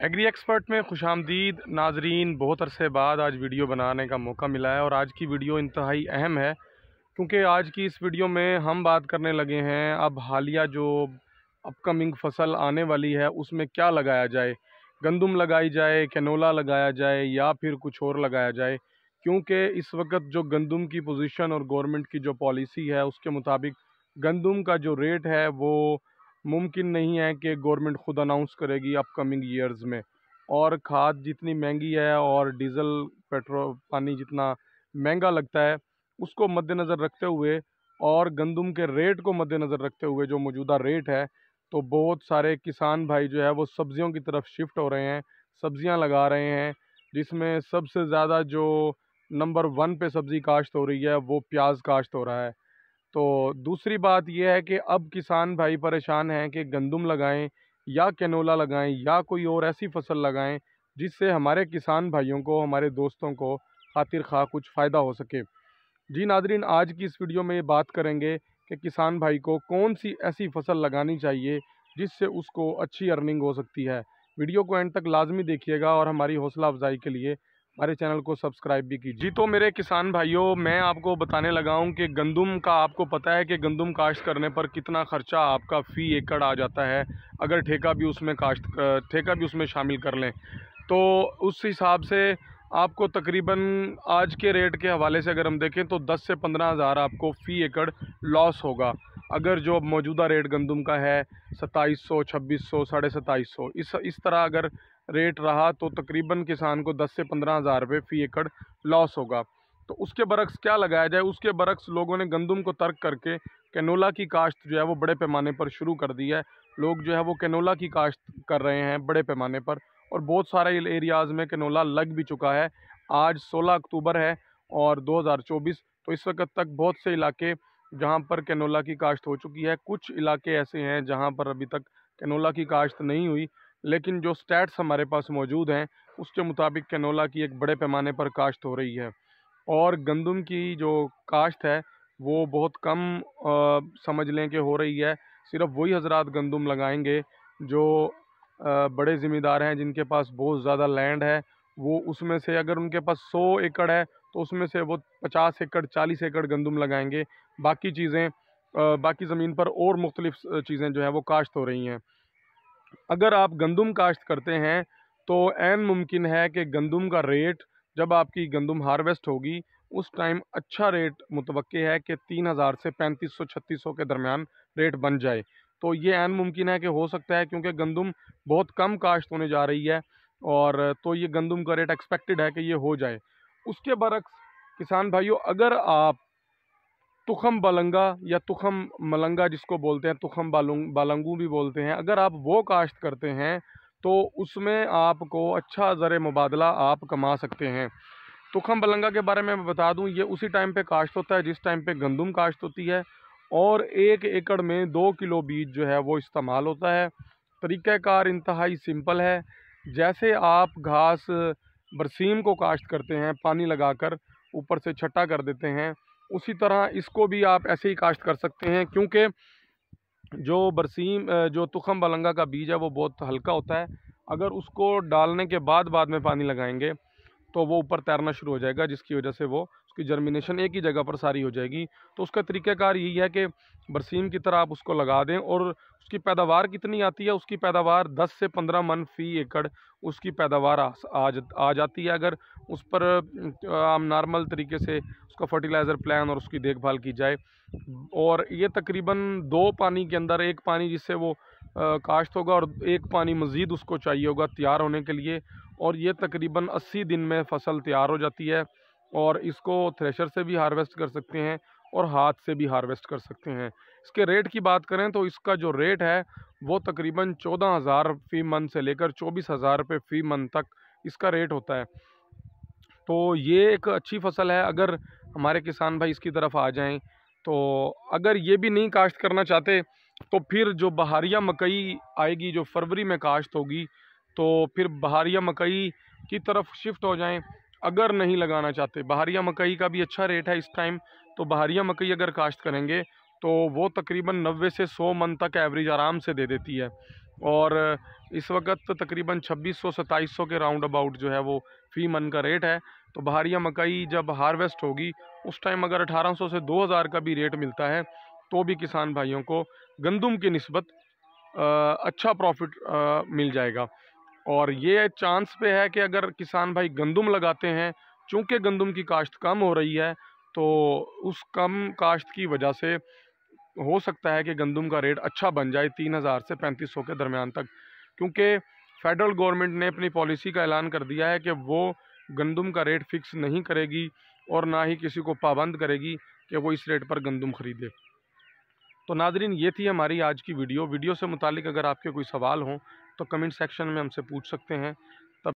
Agree expert में खुशामदीद नाजरीन। बहुत अरसे बाद आज वीडियो बनाने का मौका मिला है और आज की वीडियो इंतहाई अहम है क्योंकि आज की इस वीडियो में हम बात करने लगे हैं अब हालिया जो अपकमिंग फसल आने वाली है उसमें क्या लगाया जाए। गंदम लगाई जाए, कैनोला लगाया जाए या फिर कुछ और लगाया जाए, क्योंकि इस वक्त जो गंदम की पोजीशन और गवर्नमेंट की जो पॉलिसी है उसके मुताबिक गंदम का जो रेट है वो मुमकिन नहीं है कि गवर्नमेंट खुद अनाउंस करेगी अपकमिंग ईयर्स में। और खाद जितनी महंगी है और डीज़ल पेट्रोल पानी जितना महंगा लगता है उसको मद्देनज़र रखते हुए और गंदम के रेट को मद्देनज़र रखते हुए जो मौजूदा रेट है, तो बहुत सारे किसान भाई जो है वो सब्ज़ियों की तरफ शिफ्ट हो रहे हैं, सब्ज़ियां लगा रहे हैं, जिसमें सबसे ज़्यादा जो नंबर 1 पे सब्ज़ी काश्त हो रही है वो प्याज काश्त हो रहा है। तो दूसरी बात यह है कि अब किसान भाई परेशान हैं कि गंदम लगाएं या कैनोला लगाएं या कोई और ऐसी फसल लगाएं जिससे हमारे किसान भाइयों को, हमारे दोस्तों को खातिर खा कुछ फ़ायदा हो सके। जी नादरीन, आज की इस वीडियो में ये बात करेंगे कि किसान भाई को कौन सी ऐसी फसल लगानी चाहिए जिससे उसको अच्छी अर्निंग हो सकती है। वीडियो को एंड तक लाजमी देखिएगा और हमारी हौसला अफजाई के लिए हमारे चैनल को सब्सक्राइब भी कीजिए। जी तो मेरे किसान भाइयों, मैं आपको बताने लगा हूँ कि गंदम का आपको पता है कि गंदम काश्त करने पर कितना ख़र्चा आपका फ़ी एकड़ आ जाता है। अगर ठेका भी उसमें शामिल कर लें तो उस हिसाब से आपको तकरीबन आज के रेट के हवाले से अगर हम देखें तो 10 से 15 हज़ार आपको फ़ी एकड़ लॉस होगा। अगर जो मौजूदा रेट गंदम का है 2700, 2600, 2750, इस तरह अगर रेट रहा तो तकरीबन किसान को 10 से 15 हज़ार रुपये फ़ी एकड़ लॉस होगा। तो उसके बरक्स क्या लगाया जाए? उसके बरक्स लोगों ने गंदम को तर्क करके कैनोला की काश्त जो है वो बड़े पैमाने पर शुरू कर दी है। लोग जो है वो कैनोला की काश्त कर रहे हैं बड़े पैमाने पर और बहुत सारे एरियाज़ में कैनोला लग भी चुका है। आज 16 अक्टूबर है और 2024, तो इस वक्त तक बहुत से इलाके जहां पर कैनोला की काश्त हो चुकी है। कुछ इलाके ऐसे हैं जहां पर अभी तक कैनोला की काश्त नहीं हुई, लेकिन जो स्टैट्स हमारे पास मौजूद हैं उसके मुताबिक कैनोला की एक बड़े पैमाने पर काश्त हो रही है। और गंदम की जो काश्त है वो बहुत कम समझ लें कि हो रही है। सिर्फ वही हजरात गंदम लगाएंगे जो बड़े ज़िम्मेदार हैं, जिनके पास बहुत ज़्यादा लैंड है। वो उसमें से अगर उनके पास 100 एकड़ है तो उसमें से वो 50 एकड़ 40 एकड़ गंदम लगाएंगे। बाकी चीज़ें बाकी ज़मीन पर और मुख्तलिफ चीज़ें जो है वो काश्त हो रही हैं। अगर आप गंदम काश्त करते हैं तो ऐन मुमकिन है कि गंदम का रेट जब आपकी गंदम हार्वेस्ट होगी उस टाइम अच्छा रेट मुतवक्के है कि 3000 से 3500-3600 के दरमियान रेट बन जाए। तो ये ऐन मुमकिन है कि हो सकता है, क्योंकि गंदम बहुत कम काश्त होने जा रही है और तो ये गंदम का रेट एक्सपेक्टेड है कि ये हो जाए। उसके बरक्स किसान भाइयों, अगर आप तुखम बलंगा या तुखम मलंगा जिसको बोलते हैं, तुखम बालंगू भी बोलते हैं, अगर आप वो काश्त करते हैं तो उसमें आपको अच्छा ज़र मुबादला आप कमा सकते हैं। तुखम बलंगा के बारे में मैं बता दूं, ये उसी टाइम पे काश्त होता है जिस टाइम पे गंदम काश्त होती है और 1 एकड़ में 2 किलो बीज जो है वो इस्तेमाल होता है। तरीक़ाकार इंतहाई सिंपल है। जैसे आप घास बरसीम को काश्त करते हैं पानी लगाकर ऊपर से छट्टा कर देते हैं, उसी तरह इसको भी आप ऐसे ही काश्त कर सकते हैं, क्योंकि जो तुखम बलंगा का बीज है वो बहुत हल्का होता है। अगर उसको डालने के बाद में पानी लगाएंगे तो वो ऊपर तैरना शुरू हो जाएगा, जिसकी वजह से वो उसकी जर्मिनेशन एक ही जगह पर सारी हो जाएगी। तो उसका तरीक़ाकार यही है कि बरसीम की तरह आप उसको लगा दें और उसकी पैदावार कितनी आती है? उसकी पैदावार 10 से 15 मन फ़ी एकड़ उसकी पैदावार आ जाती है, अगर उस पर आम नॉर्मल तरीके से उसका फर्टिलाइज़र प्लान और उसकी देखभाल की जाए। और ये तकरीबन 2 पानी के अंदर 1 पानी जिससे वो काश्त होगा और 1 पानी मज़ीद उसको चाहिए होगा तैयार होने के लिए, और ये तकरीबन 80 दिन में फ़सल तैयार हो जाती है। और इसको थ्रेशर से भी हार्वेस्ट कर सकते हैं और हाथ से भी हार्वेस्ट कर सकते हैं। इसके रेट की बात करें तो इसका जो रेट है वो तकरीबन 14,000 फ़ी मन से लेकर 24,000 रुपये फ़ी मन तक इसका रेट होता है। तो ये एक अच्छी फ़सल है अगर हमारे किसान भाई इसकी तरफ आ जाएं। तो अगर ये भी नहीं काश्त करना चाहते तो फिर जो बहारिया मकई आएगी, जो फरवरी में काश्त होगी, तो फिर बहारिया मकई की तरफ शिफ्ट हो जाएं। अगर नहीं लगाना चाहते, बहारिया मकई का भी अच्छा रेट है इस टाइम, तो बहारिया मकई अगर काश्त करेंगे तो वो तकरीबन 90 से 100 मन तक एवरेज आराम से दे देती है। और इस वक्त तकरीबन 2600-2700 के राउंड अबाउट जो है वो फ़ी मन का रेट है। तो बहारिया मकई जब हार्वेस्ट होगी उस टाइम अगर 1800 से 2000 का भी रेट मिलता है तो भी किसान भाइयों को गंदम की निस्बत अच्छा प्रॉफिट मिल जाएगा। और ये चांस पे है कि अगर किसान भाई गंदम लगाते हैं, चूँकि गंदम की काश्त कम हो रही है, तो उस कम काश्त की वजह से हो सकता है कि गंदम का रेट अच्छा बन जाए 3000 से 3500 के दरमियान तक, क्योंकि फेडरल गवर्नमेंट ने अपनी पॉलिसी का ऐलान कर दिया है कि वो गंदम का रेट फिक्स नहीं करेगी और ना ही किसी को पाबंद करेगी कि वो इस रेट पर गंदम ख़रीदे। तो नाज़रीन, ये थी हमारी आज की वीडियो से मुतालिक अगर आपके कोई सवाल हों तो कमेंट सेक्शन में हमसे पूछ सकते हैं।